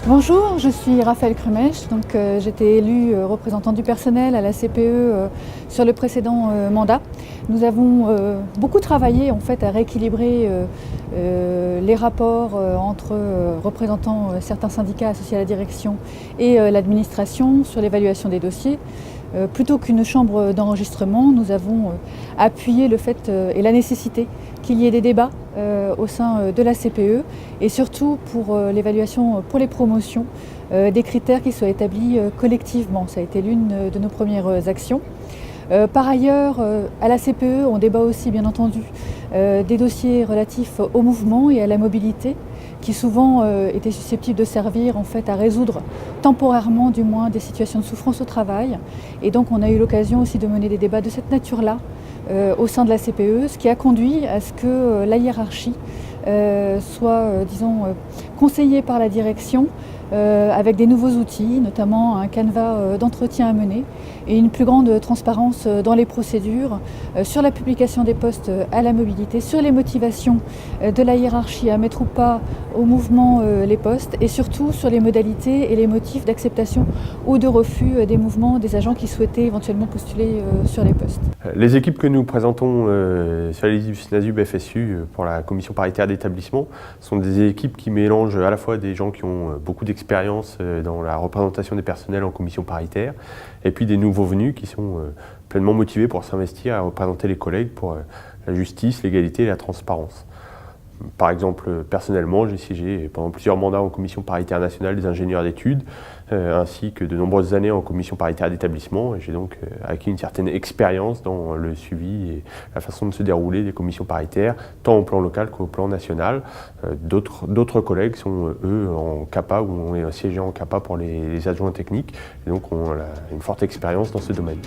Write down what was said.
Bonjour, je suis Raphaël Krumech. J'ai été élue représentante du personnel à la CPE sur le précédent mandat. Nous avons beaucoup travaillé en fait à rééquilibrer les rapports entre représentants certains syndicats associés à la direction et l'administration sur l'évaluation des dossiers. Plutôt qu'une chambre d'enregistrement, nous avons appuyé le fait et la nécessité qu'il y ait des débats au sein de la CPE et surtout pour l'évaluation pour les promotions, des critères qui soient établis collectivement. Ça a été l'une de nos premières actions. Par ailleurs, à la CPE, on débat aussi bien entendu des dossiers relatifs au mouvement et à la mobilité qui souvent étaient susceptibles de servir en fait à résoudre temporairement du moins des situations de souffrance au travail. Et donc on a eu l'occasion aussi de mener des débats de cette nature-là au sein de la CPE, ce qui a conduit à ce que la hiérarchie soit, conseillée par la direction avec des nouveaux outils, notamment un canevas d'entretien à mener et une plus grande transparence dans les procédures, sur la publication des postes à la mobilité, sur les motivations de la hiérarchie à mettre ou pas au mouvement les postes et surtout sur les modalités et les motifs d'acceptation ou de refus des mouvements des agents qui souhaitaient éventuellement postuler sur les postes. Les équipes que nous présentons sur la liste NASUB FSU pour la commission paritaire d'établissement sont des équipes qui mélangent à la fois des gens qui ont beaucoup d'expérience dans la représentation des personnels en commission paritaire et puis des nouveaux venus qui sont pleinement motivés pour s'investir à représenter les collègues pour la justice, l'égalité et la transparence. Par exemple, personnellement, j'ai siégé pendant plusieurs mandats en commission paritaire nationale des ingénieurs d'études, ainsi que de nombreuses années en commission paritaire d'établissement. J'ai donc acquis une certaine expérience dans le suivi et la façon de se dérouler des commissions paritaires, tant au plan local qu'au plan national. D'autres collègues sont, eux, en CAPA ou ont siégé en CAPA pour les adjoints techniques, et donc ont une forte expérience dans ce domaine.